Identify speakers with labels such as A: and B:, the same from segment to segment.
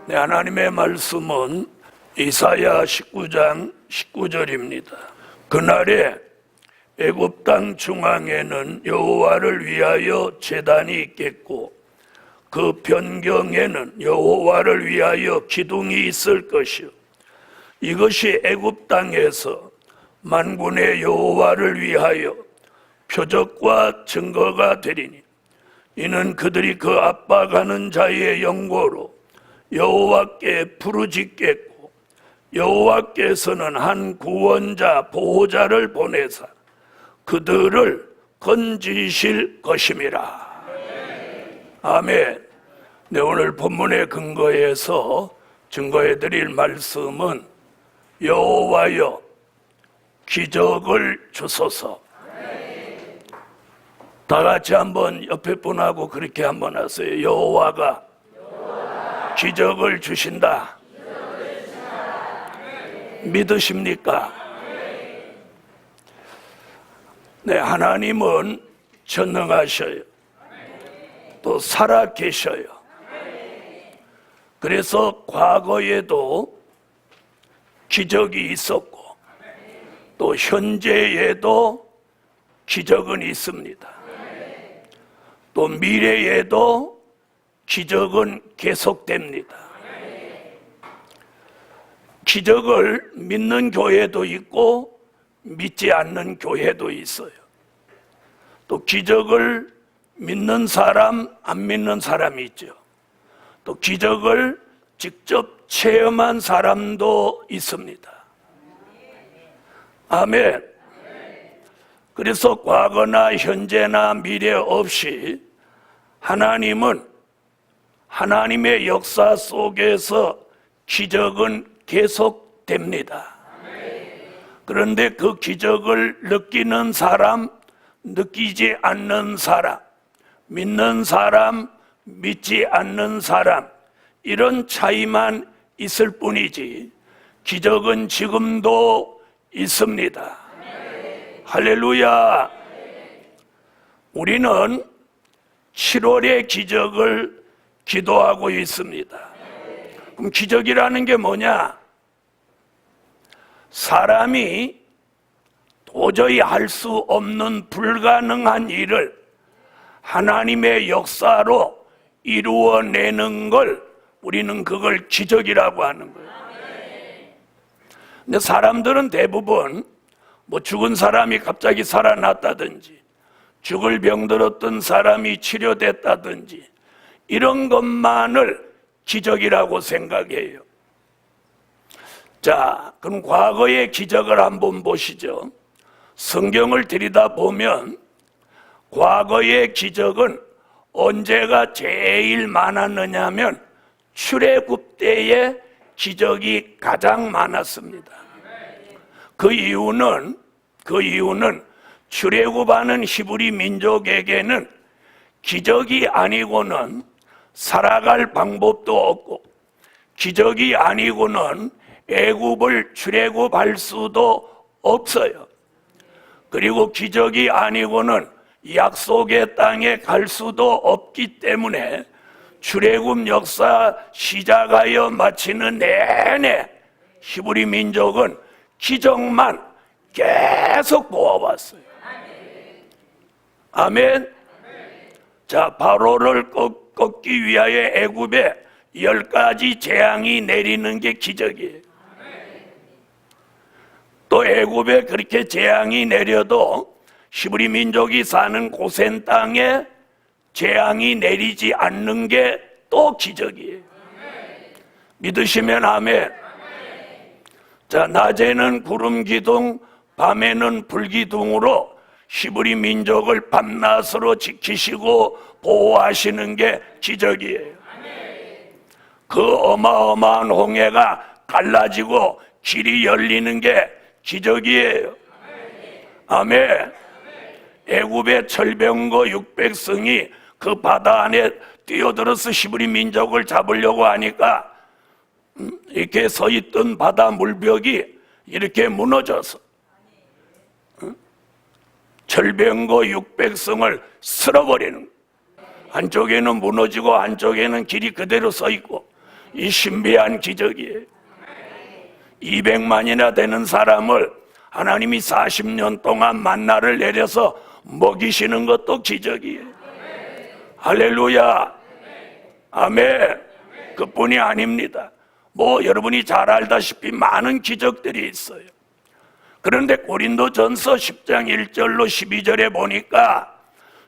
A: 네, 하나님의 말씀은 이사야 19장 19절입니다. 그날에 애굽 땅 중앙에는 여호와를 위하여 제단이 있겠고 그 변경에는 여호와를 위하여 기둥이 있을 것이요 이것이 애굽 땅에서 만군의 여호와를 위하여 표적과 증거가 되리니 이는 그들이 그 압박하는 자의 영고로 여호와께 부르짖겠고 여호와께서는 한 구원자 보호자를 보내사 그들을 건지실 것임이라. 아멘. 네, 오늘 본문의 근거에서 증거해 드릴 말씀은 여호와여 기적을 주소서. 다 같이 한번 옆에 분하고 그렇게 한번 하세요. 여호와가 기적을 주신다. 믿으십니까? 네, 하나님은 전능하셔요. 또 살아계셔요. 그래서 과거에도 기적이 있었고 또 현재에도 기적은 있습니다. 또 미래에도 기적은 계속됩니다. 기적을 믿는 교회도 있고 믿지 않는 교회도 있어요. 또 기적을 믿는 사람, 안 믿는 사람이 있죠. 또 기적을 직접 체험한 사람도 있습니다. 아멘. 그래서 과거나 현재나 미래 없이 하나님은 하나님의 역사 속에서 기적은 계속됩니다. 그런데 그 기적을 느끼는 사람, 느끼지 않는 사람, 믿는 사람, 믿지 않는 사람, 이런 차이만 있을 뿐이지 기적은 지금도 있습니다. 할렐루야. 우리는 7월의 기적을 기도하고 있습니다. 그럼 기적이라는 게 뭐냐? 사람이 도저히 할 수 없는 불가능한 일을 하나님의 역사로 이루어내는 걸 우리는 그걸 기적이라고 하는 거예요. 근데 사람들은 대부분 뭐 죽은 사람이 갑자기 살아났다든지 죽을 병들었던 사람이 치료됐다든지 이런 것만을 기적이라고 생각해요. 자, 그럼 과거의 기적을 한번 보시죠. 성경을 들여다보면 과거의 기적은 언제가 제일 많았느냐 하면 출애굽 때의 기적이 가장 많았습니다. 그 이유는 출애굽하는 히브리 민족에게는 기적이 아니고는 살아갈 방법도 없고 기적이 아니고는 애굽을 출애굽할 수도 없어요. 그리고 기적이 아니고는 약속의 땅에 갈 수도 없기 때문에 출애굽 역사 시작하여 마치는 내내 히브리 민족은 기적만 계속 보아왔어요. 아멘. 자, 바로를 꺾기 위하여 애굽에 10가지 재앙이 내리는 게 기적이에요. 또 애굽에 그렇게 재앙이 내려도 히브리 민족이 사는 고센 땅에 재앙이 내리지 않는 게 또 기적이에요. 믿으시면 아멘. 자, 낮에는 구름 기둥, 밤에는 불 기둥으로 히브리 민족을 밤낮으로 지키시고 보호하시는 게 기적이에요. 그 어마어마한 홍해가 갈라지고 길이 열리는 게 기적이에요. 아멘. 애굽의 철병거 600성이 그 바다 안에 뛰어들어서 히브리 민족을 잡으려고 하니까 이렇게 서 있던 바다 물벽이 이렇게 무너져서 철병거 600성을 쓸어버리는 거예요. 한쪽에는 무너지고 한쪽에는 길이 그대로 서 있고 이 신비한 기적이에요. 200만이나 되는 사람을 하나님이 40년 동안 만나를 내려서 먹이시는 것도 기적이에요. 할렐루야. 아멘. 그뿐이 아닙니다. 여러분이 잘 알다시피 많은 기적들이 있어요. 그런데 고린도전서 10장 1절로 12절에 보니까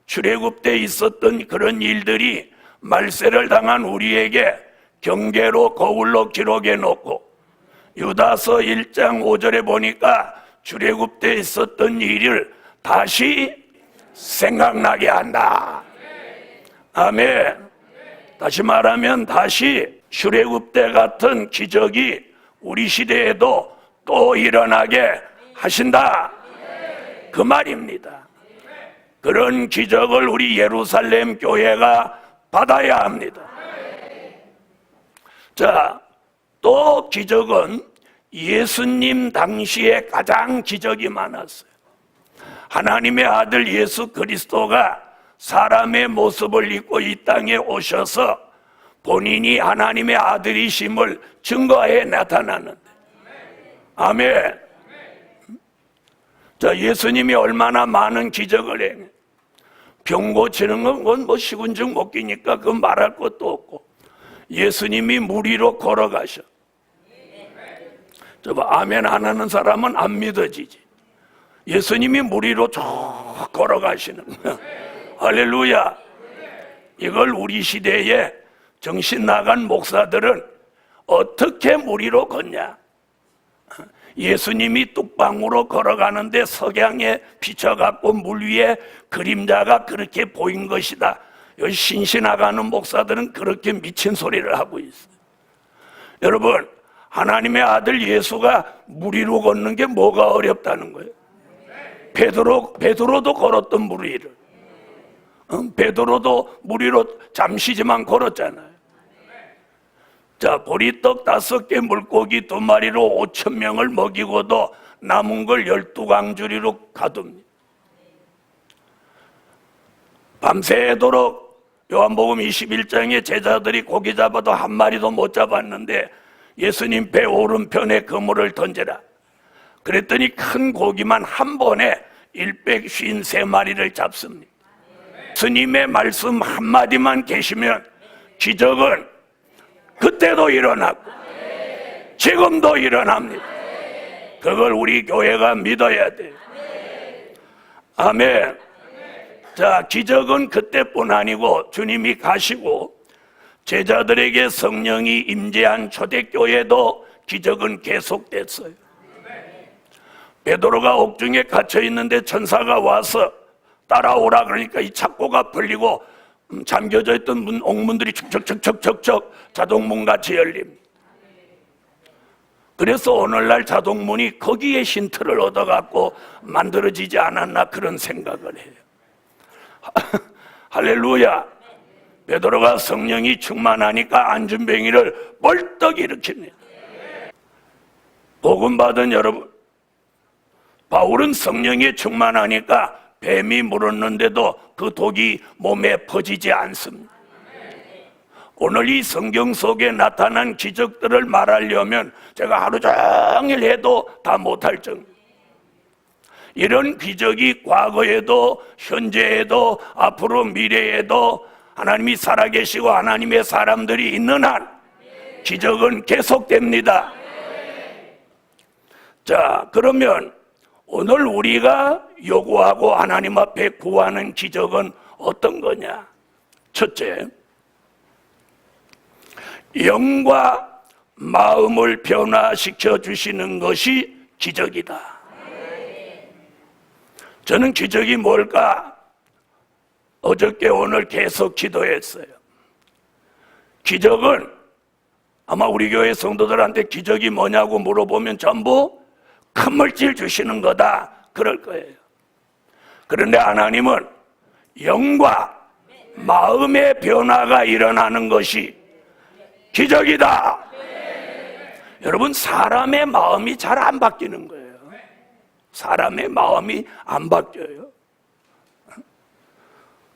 A: 출애굽 때 있었던 그런 일들이 말세를 당한 우리에게 경계로 거울로 기록해 놓고, 유다서 1장 5절에 보니까 출애굽 때 있었던 일을 다시 생각나게 한다. 아멘. 다시 말하면 다시 출애굽 때 같은 기적이 우리 시대에도 또 일어나게 하신다, 그 말입니다. 그런 기적을 우리 예루살렘 교회가 받아야 합니다. 자, 또 기적은 예수님 당시에 가장 기적이 많았어요. 하나님의 아들 예수 그리스도가 사람의 모습을 입고 이 땅에 오셔서 본인이 하나님의 아들이심을 증거해 나타나는데, 아멘. 자, 예수님이 얼마나 많은 기적을 해. 병 고치는 건 시군증 못 끼니까 그건 말할 것도 없고, 예수님이 물 위로 걸어가셔. 아멘 안 하는 사람은 안 믿어지지. 예수님이 물 위로 쭉 걸어가시는 거야. 할렐루야. 이걸 우리 시대에 정신 나간 목사들은 어떻게 물 위로 걷냐? 예수님이 뚝방으로 걸어가는데 석양에 비춰갖고 물 위에 그림자가 그렇게 보인 것이다. 여기 신신나가는 목사들은 그렇게 미친 소리를 하고 있어요. 여러분, 하나님의 아들 예수가 물 위로 걷는 게 뭐가 어렵다는 거예요? 베드로도 걸었던 물 위를. 베드로도 물 위로 잠시지만 걸었잖아요. 자, 보리떡 5개 물고기 2마리로 5,000명을 먹이고도 남은 걸 12강주리로 가둡니다. 밤새도록 요한복음 21장에 제자들이 고기 잡아도 한 마리도 못 잡았는데 예수님 배 오른편에 그물을 던져라. 그랬더니 큰 고기만 한 번에 153마리를 잡습니다. 스님의 말씀 한마디만 계시면 기적은 그때도 일어나고 지금도 일어납니다. 그걸 우리 교회가 믿어야 돼요. 아멘. 자, 기적은 그때뿐 아니고 주님이 가시고 제자들에게 성령이 임재한 초대교회도 기적은 계속됐어요. 베드로가 옥중에 갇혀 있는데 천사가 와서 따라오라 그러니까 이 착고가 풀리고 잠겨져 있던 옥문들이 척척척척척 자동문같이 열립니다. 그래서 오늘날 자동문이 거기에 힌트를 얻어갖고 만들어지지 않았나 그런 생각을 해요. 할렐루야. 베드로가 성령이 충만하니까 안전뱅이를 벌떡 일으킵니다. 복음 받은 여러분, 바울은 성령이 충만하니까 뱀이 물었는데도 그 독이 몸에 퍼지지 않습니다. 오늘 이 성경 속에 나타난 기적들을 말하려면 제가 하루 종일 해도 다 못할 정도. 이런 기적이 과거에도 현재에도 앞으로 미래에도 하나님이 살아계시고 하나님의 사람들이 있는 한 기적은 계속됩니다. 자, 그러면 오늘 우리가 요구하고 하나님 앞에 구하는 기적은 어떤 거냐? 첫째, 영과 마음을 변화시켜 주시는 것이 기적이다. 저는 기적이 뭘까? 어저께 오늘 계속 기도했어요. 기적은 아마 우리 교회 성도들한테 기적이 뭐냐고 물어보면 전부 큰 물질 주시는 거다 그럴 거예요. 그런데 하나님은 영과 마음의 변화가 일어나는 것이 기적이다. 여러분, 사람의 마음이 잘 안 바뀌는 거예요. 사람의 마음이 안 바뀌어요.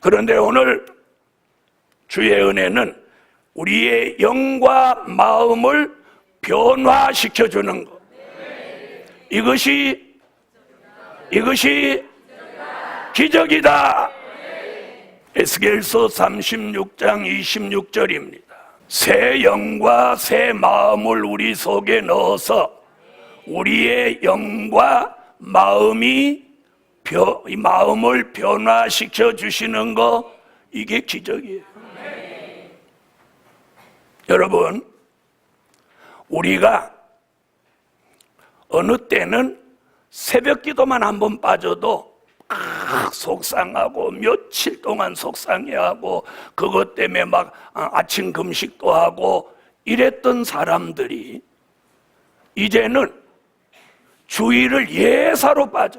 A: 그런데 오늘 주의 은혜는 우리의 영과 마음을 변화시켜 주는 것. 이것이 기적이다. 에스겔서 36장 26절입니다. 새 영과 새 마음을 우리 속에 넣어서 우리의 영과 마음을 변화시켜 주시는 거, 이게 기적이에요. 여러분, 우리가 어느 때는 새벽 기도만 한번 빠져도 속상하고 며칠 동안 속상해하고 그것 때문에 막 아침 금식도 하고 이랬던 사람들이 이제는 주일을 예사로 빠져.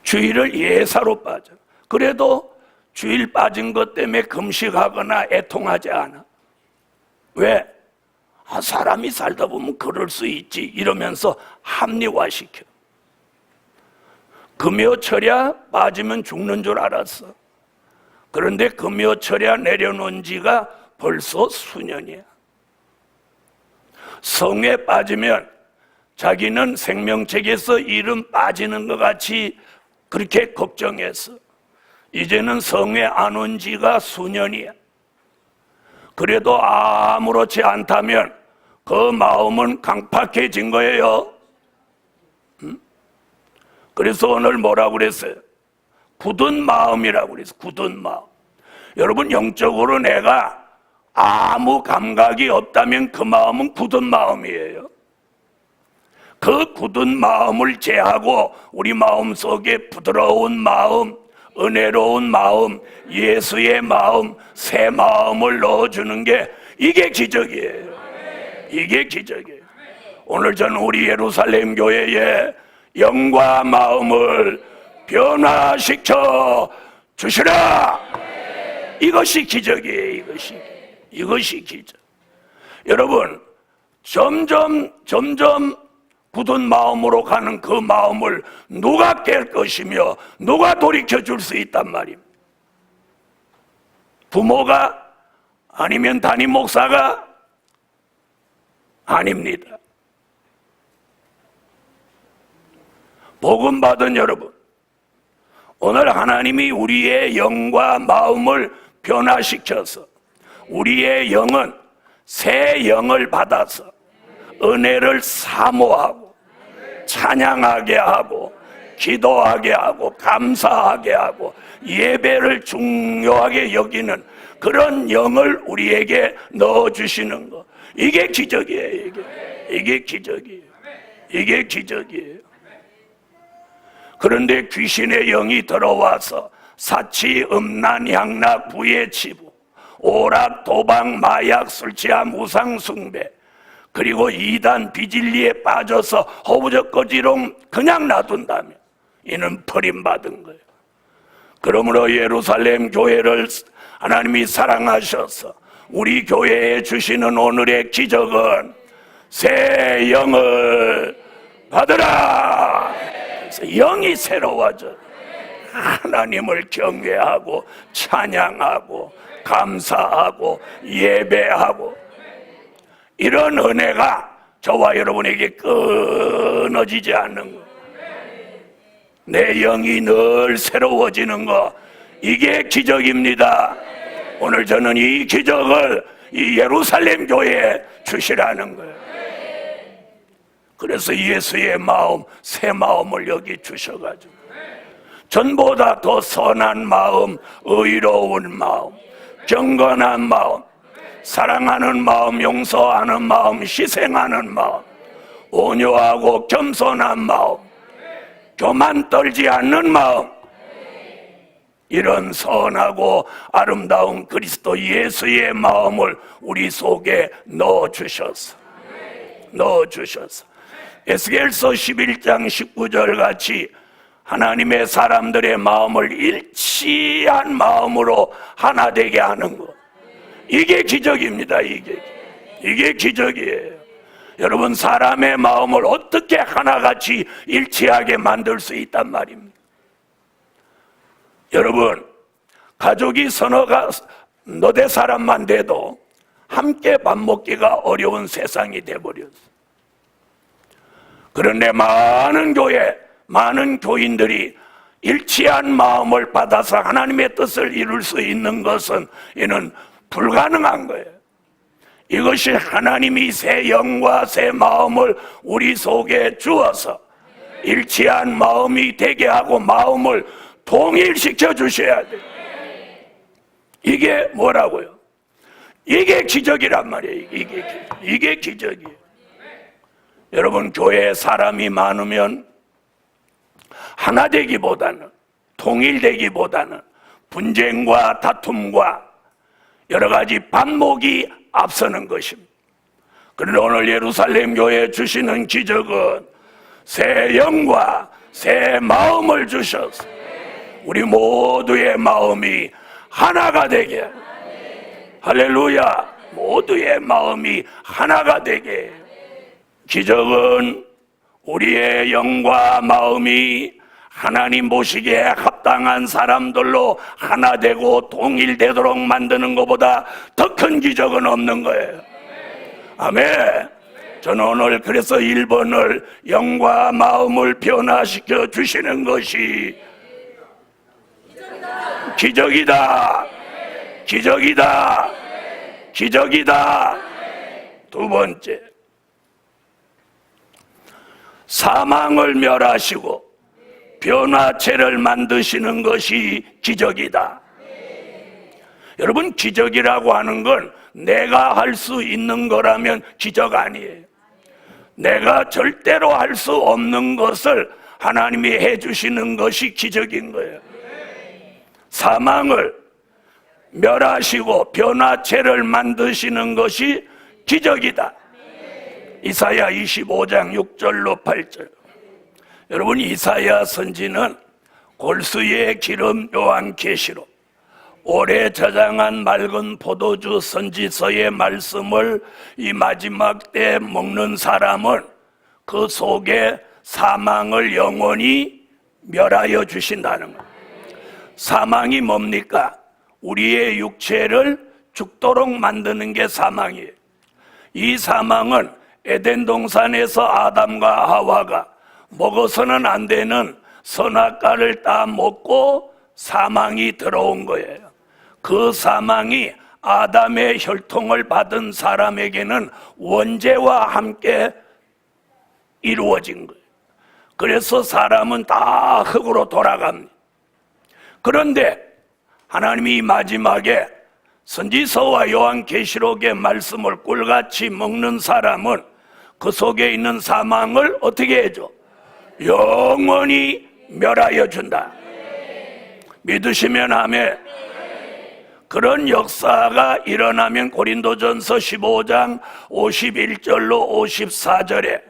A: 주일을 예사로 빠져. 그래도 주일 빠진 것 때문에 금식하거나 애통하지 않아. 왜? 사람이 살다 보면 그럴 수 있지 이러면서 합리화시켜. 금요철야 빠지면 죽는 줄 알았어. 그런데 금요철야 내려놓은 지가 벌써 수년이야. 성에 빠지면 자기는 생명책에서 이름 빠지는 것 같이 그렇게 걱정했어. 이제는 성에 안 온 지가 수년이야. 그래도 아무렇지 않다면 그 마음은 강팍해진 거예요. 그래서 오늘 뭐라고 그랬어요? 굳은 마음이라고 그랬어요. 굳은 마음. 여러분, 영적으로 내가 아무 감각이 없다면 그 마음은 굳은 마음이에요. 그 굳은 마음을 제하고 우리 마음 속에 부드러운 마음, 은혜로운 마음, 예수의 마음, 새 마음을 넣어주는 게, 이게 기적이에요. 이게 기적이에요. 오늘 저는 우리 예루살렘 교회에 영과 마음을 변화시켜 주시라. 이것이 기적이에요. 이것이 기적. 여러분, 점점 굳은 마음으로 가는 그 마음을 누가 깰 것이며 누가 돌이켜 줄 수 있단 말입니다. 부모가? 아니면 담임 목사가? 아닙니다. 복음 받은 여러분, 오늘 하나님이 우리의 영과 마음을 변화시켜서 우리의 영은 새 영을 받아서 은혜를 사모하고 찬양하게 하고 기도하게 하고 감사하게 하고 예배를 중요하게 여기는 그런 영을 우리에게 넣어주시는 것, 이게 기적이에요. 이게 기적이에요. 그런데 귀신의 영이 들어와서 사치, 음란, 향락, 부의 치부, 오락, 도박, 마약, 술 취함, 우상 숭배, 그리고 이단, 비진리에 빠져서 허우적거지로 그냥 놔둔다면 이는 버림받은 거예요. 그러므로 예루살렘 교회를 하나님이 사랑하셔서 우리 교회에 주시는 오늘의 기적은 새 영을 받으라. 그래서 영이 새로워져. 하나님을 경외하고 찬양하고 감사하고 예배하고, 이런 은혜가 저와 여러분에게 끊어지지 않는 것, 내 영이 늘 새로워지는 것, 이게 기적입니다. 오늘 저는 이 기적을 이 예루살렘 교회에 주시라는 거예요. 그래서 예수의 마음, 새 마음을 여기 주셔가지고 전보다 더 선한 마음, 의로운 마음, 경건한 마음, 사랑하는 마음, 용서하는 마음, 희생하는 마음, 온유하고 겸손한 마음, 교만 떨지 않는 마음, 이런 선하고 아름다운 그리스도 예수의 마음을 우리 속에 넣어주셔서 에스겔서 11장 19절 같이 하나님의 사람들의 마음을 일치한 마음으로 하나 되게 하는 것, 이게 기적입니다. 이게 기적이에요. 여러분, 사람의 마음을 어떻게 하나같이 일치하게 만들 수 있단 말입니다. 여러분, 가족이 너댓 사람만 돼도 함께 밥 먹기가 어려운 세상이 돼버렸어. 그런데 많은 교인들이 일치한 마음을 받아서 하나님의 뜻을 이룰 수 있는 것은 이는 불가능한 거예요. 이것이 하나님이 새 영과 새 마음을 우리 속에 주어서 일치한 마음이 되게 하고 마음을 통일시켜 주셔야 돼요. 이게 뭐라고요? 이게 기적이란 말이에요. 이게 기적이에요. 여러분, 교회에 사람이 많으면 하나 되기보다는, 통일되기보다는 분쟁과 다툼과 여러 가지 반목이 앞서는 것입니다. 그런데 오늘 예루살렘 교회에 주시는 기적은 새 영과 새 마음을 주셔서 우리 모두의 마음이 하나가 되게, 할렐루야, 모두의 마음이 하나가 되게. 기적은 우리의 영과 마음이 하나님 보시기에 합당한 사람들로 하나 되고 통일되도록 만드는 것보다 더 큰 기적은 없는 거예요. 아멘. 저는 오늘 그래서 1번을 영과 마음을 변화시켜 주시는 것이 기적이다. 기적이다. 기적이다. 두 번째, 사망을 멸하시고 변화체를 만드시는 것이 기적이다. 여러분, 기적이라고 하는 건 내가 할 수 있는 거라면 기적 아니에요. 내가 절대로 할 수 없는 것을 하나님이 해주시는 것이 기적인 거예요. 사망을 멸하시고 변화체를 만드시는 것이 기적이다. 이사야 25장 6절로 8절. 여러분, 이사야 선지는 골수의 기름 요한계시록, 오래 저장한 맑은 포도주 선지서의 말씀을 이 마지막 때 먹는 사람은 그 속에 사망을 영원히 멸하여 주신다는 거예요. 사망이 뭡니까? 우리의 육체를 죽도록 만드는 게 사망이에요. 이 사망은 에덴 동산에서 아담과 하와가 먹어서는 안 되는 선악과를 따 먹고 사망이 들어온 거예요. 그 사망이 아담의 혈통을 받은 사람에게는 원죄와 함께 이루어진 거예요. 그래서 사람은 다 흙으로 돌아갑니다. 그런데 하나님이 마지막에 선지서와 요한계시록의 말씀을 꿀같이 먹는 사람은 그 속에 있는 사망을 어떻게 해줘? 영원히 멸하여 준다. 믿으시면 아멘. 그런 역사가 일어나면 고린도전서 15장 51절로 54절에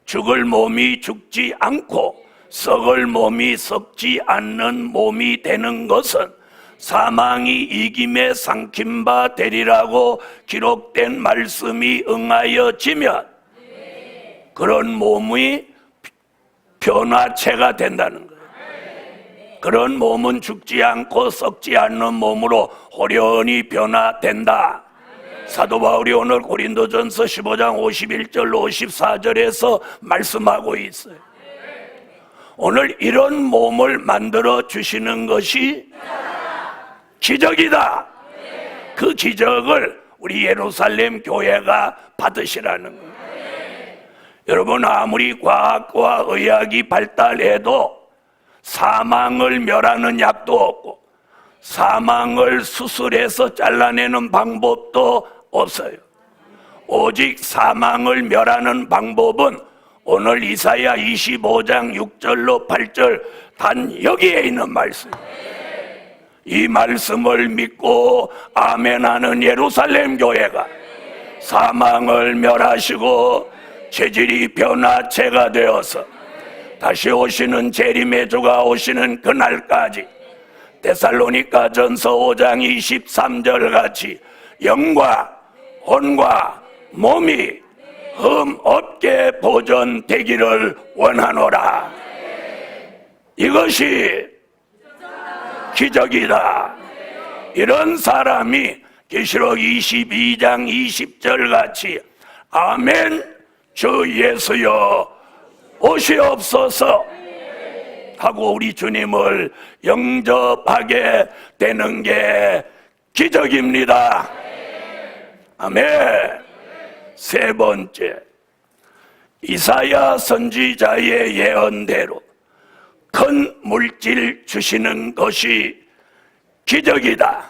A: 죽을 몸이 죽지 않고 썩을 몸이 썩지 않는 몸이 되는 것은 사망이 이김에 삼킨 바 되리라고 기록된 말씀이 응하여지면 그런 몸이 변화체가 된다는 거예요. 그런 몸은 죽지 않고 썩지 않는 몸으로 호련히 변화된다. 사도 바울이 오늘 고린도전서 15장 51절로 54절에서 말씀하고 있어요. 오늘 이런 몸을 만들어 주시는 것이 기적이다. 그 기적을 우리 예루살렘 교회가 받으시라는 거예요. 여러분, 아무리 과학과 의학이 발달해도 사망을 멸하는 약도 없고 사망을 수술해서 잘라내는 방법도 없어요. 오직 사망을 멸하는 방법은 오늘 이사야 25장 6절로 8절 단 여기에 있는 말씀. 이 말씀을 믿고 아멘하는 예루살렘 교회가 사망을 멸하시고 체질이 변화체가 되어서 다시 오시는 재림의 주가 오시는 그날까지 데살로니가 전서 5장 23절 같이 영과 혼과 몸이 흠 없게 보존되기를 원하노라. 이것이 기적이다. 이런 사람이 계시록 22장 20절 같이 아멘 주 예수여 오시옵소서 하고 우리 주님을 영접하게 되는 게 기적입니다. 아멘. 세 번째, 이사야 선지자의 예언대로 큰 물질 주시는 것이 기적이다.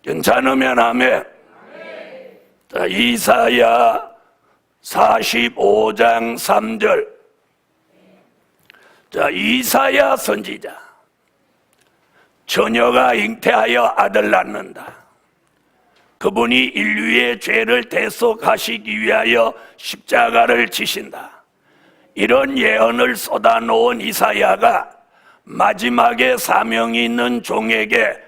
A: 괜찮으면 아멘. 자, 이사야 45장 3절. 자, 이사야 선지자. 처녀가 잉태하여 아들 낳는다. 그분이 인류의 죄를 대속하시기 위하여 십자가를 지신다. 이런 예언을 쏟아놓은 이사야가 마지막에 사명이 있는 종에게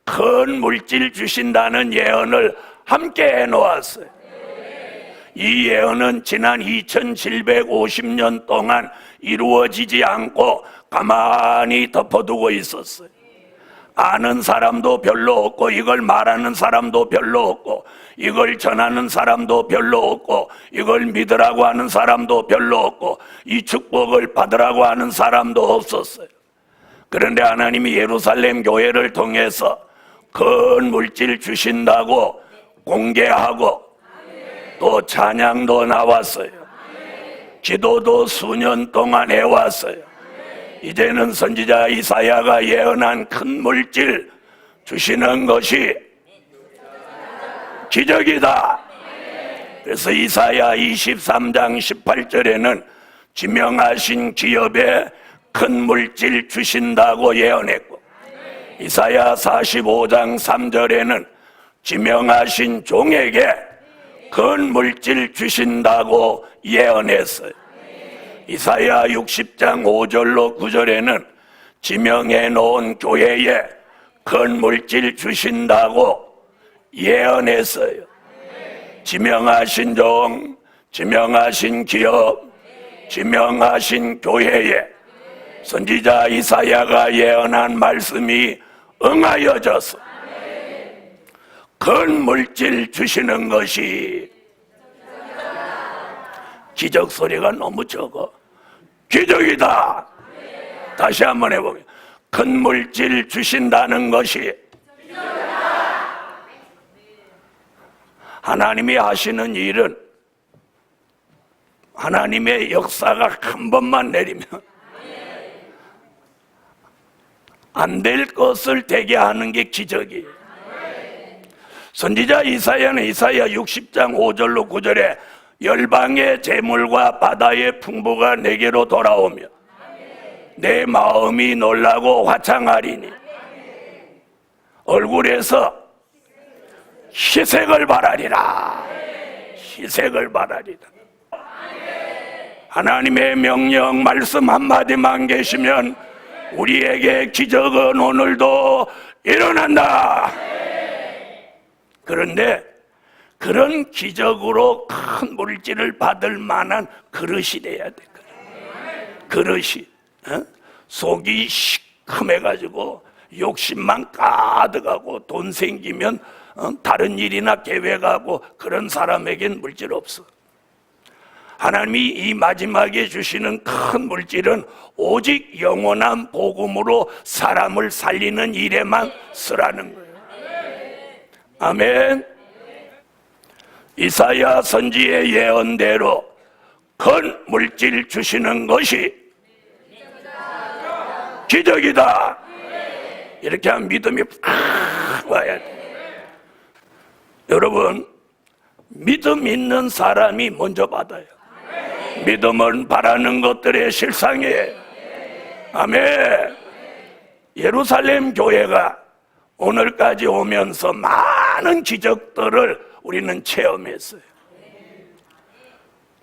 A: 큰 물질 주신다는 예언을 함께 해놓았어요. 이 예언은 지난 2750년 동안 이루어지지 않고 가만히 덮어두고 있었어요. 아는 사람도 별로 없고, 이걸 말하는 사람도 별로 없고, 이걸 전하는 사람도 별로 없고, 이걸 믿으라고 하는 사람도 별로 없고, 이 축복을 받으라고 하는 사람도 없었어요. 그런데 하나님이 예루살렘 교회를 통해서 큰 물질 주신다고 공개하고 또 찬양도 나왔어요. 기도도 수년 동안 해왔어요. 이제는 선지자 이사야가 예언한 큰 물질 주시는 것이 기적이다. 그래서 이사야 23장 18절에는 지명하신 기업에 큰 물질 주신다고 예언했고, 이사야 45장 3절에는 지명하신 종에게 큰 물질 주신다고 예언했어요. 이사야 60장 5절로 9절에는 지명해 놓은 교회에 큰 물질 주신다고 예언했어요. 지명하신 종, 지명하신 기업, 지명하신 교회에 선지자 이사야가 예언한 말씀이 응하여져서 큰 물질 주시는 것이 기적 소리가 너무 적어. 기적이다. 다시 한번 해보면 큰 물질 주신다는 것이 하나님이 하시는 일은 하나님의 역사가 한 번만 내리면 안 될 것을 되게 하는 게 기적이에요. 선지자 이사야는 이사야 60장 5절로 9절에 열방의 재물과 바다의 풍부가 내게로 돌아오며 내 마음이 놀라고 화창하리니 얼굴에서 희색을 바라리라. 희색을 바라리라. 하나님의 명령 말씀 한마디만 계시면 우리에게 기적은 오늘도 일어난다. 그런데 그런 기적으로 큰 물질을 받을 만한 그릇이 돼야 돼. 그릇이 속이 시큼해가지고 욕심만 가득하고 돈 생기면 다른 일이나 계획하고 그런 사람에겐 물질 없어. 하나님이 이 마지막에 주시는 큰 물질은 오직 영원한 복음으로 사람을 살리는 일에만 쓰라는 거예요. 아멘. 이사야 선지의 예언대로 큰 물질 주시는 것이 기적이다. 이렇게 하면 믿음이 팍 와야 돼. 여러분, 믿음 있는 사람이 먼저 받아요. 믿음은 바라는 것들의 실상이에요. 아멘. 예루살렘 교회가 오늘까지 오면서 많은 기적들을 우리는 체험했어요.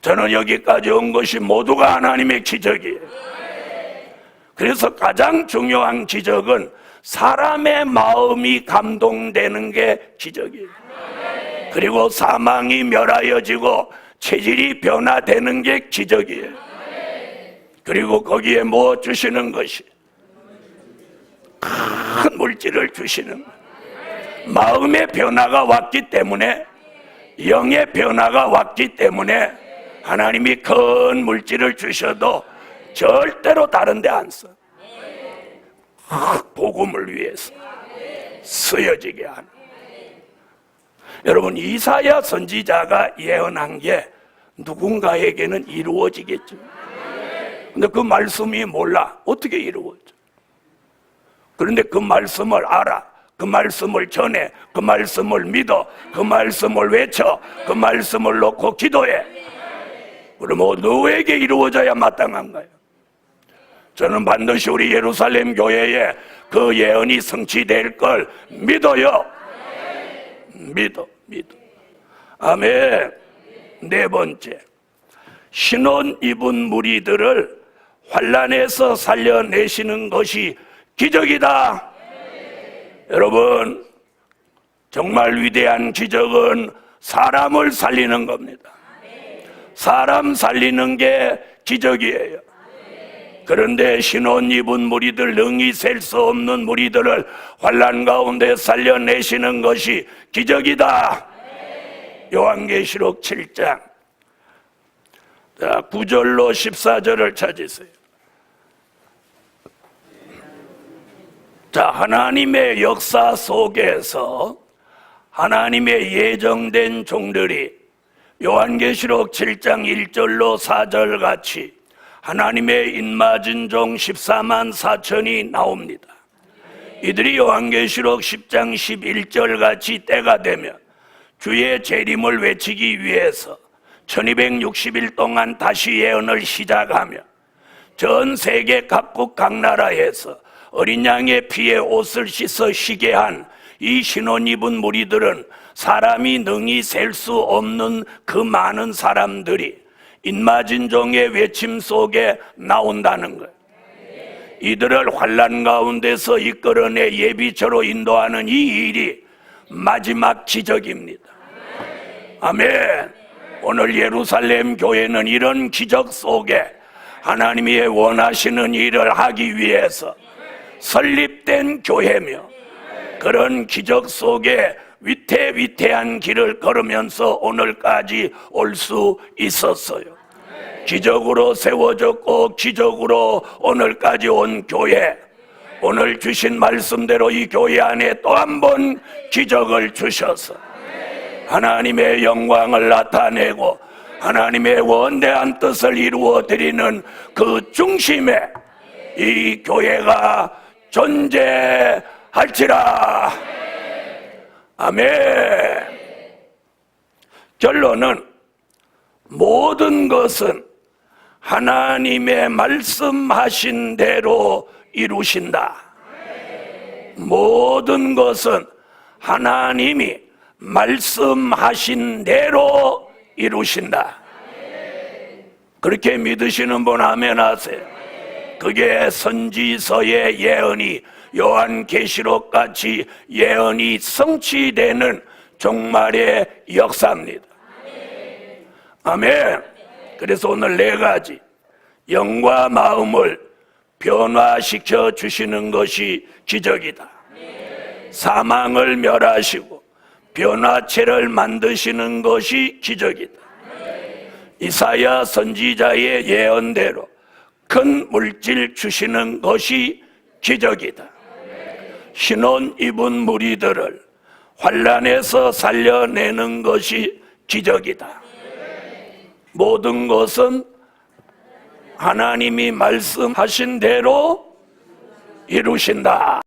A: 저는 여기까지 온 것이 모두가 하나님의 기적이에요. 그래서 가장 중요한 기적은 사람의 마음이 감동되는 게 기적이에요. 그리고 사망이 멸하여지고 체질이 변화되는 게 기적이에요. 그리고 거기에 뭐 주시는 것이 큰 물질을 주시는 거예요. 마음의 변화가 왔기 때문에, 영의 변화가 왔기 때문에 하나님이 큰 물질을 주셔도 절대로 다른 데 안 써. 복음을 위해서 쓰여지게 하는. 여러분, 이사야 선지자가 예언한 게 누군가에게는 이루어지겠죠. 근데 그 말씀이 몰라. 어떻게 이루어져? 그런데 그 말씀을 알아. 그 말씀을 전해. 그 말씀을 믿어. 그 말씀을 외쳐. 그 말씀을 놓고 기도해. 그러면 누구에게 이루어져야 마땅한가요? 저는 반드시 우리 예루살렘 교회에 그 예언이 성취될 걸 믿어요. 믿어. 아멘. 네 번째, 신혼 입은 무리들을 환난에서 살려내시는 것이 기적이다. 여러분, 정말 위대한 기적은 사람을 살리는 겁니다. 사람 살리는 게 기적이에요. 그런데 신혼 입은 무리들, 능히 셀 수 없는 무리들을 환난 가운데 살려내시는 것이 기적이다. 요한계시록 7장 9절로 14절을 찾으세요. 자, 하나님의 역사 속에서 하나님의 예정된 종들이 요한계시록 7장 1절로 4절 같이 하나님의 인맞은 종 14만 4천이 나옵니다. 이들이 요한계시록 10장 11절 같이 때가 되면 주의 재림을 외치기 위해서 1260일 동안 다시 예언을 시작하며 전 세계 각국 각 나라에서 어린 양의 피에 옷을 씻어 쉬게 한 이 신혼 입은 무리들은 사람이 능히 셀 수 없는 그 많은 사람들이 인맞은 종의 외침 속에 나온다는 거예요. 이들을 환난 가운데서 이끌어내 예비처로 인도하는 이 일이 마지막 기적입니다. 아멘. 오늘 예루살렘 교회는 이런 기적 속에 하나님이 원하시는 일을 하기 위해서 설립된 교회며, 그런 기적 속에 위태위태한 길을 걸으면서 오늘까지 올 수 있었어요. 기적으로 세워졌고 기적으로 오늘까지 온 교회, 오늘 주신 말씀대로 이 교회 안에 또 한 번 기적을 주셔서 하나님의 영광을 나타내고 하나님의 원대한 뜻을 이루어 드리는 그 중심에 이 교회가 존재할지라. 아멘. 결론은 모든 것은 하나님의 말씀하신 대로 이루신다. 모든 것은 하나님이 말씀하신 대로 이루신다. 그렇게 믿으시는 분 아멘 하세요. 그게 선지서의 예언이 요한계시록 같이 예언이 성취되는 종말의 역사입니다. 아멘. 그래서 오늘 네 가지, 영과 마음을 변화시켜 주시는 것이 기적이다. 사망을 멸하시고 변화체를 만드시는 것이 기적이다. 이사야 선지자의 예언대로 큰 물질 주시는 것이 기적이다. 신혼 입은 무리들을 환난에서 살려내는 것이 기적이다. 모든 것은 하나님이 말씀하신 대로 이루신다.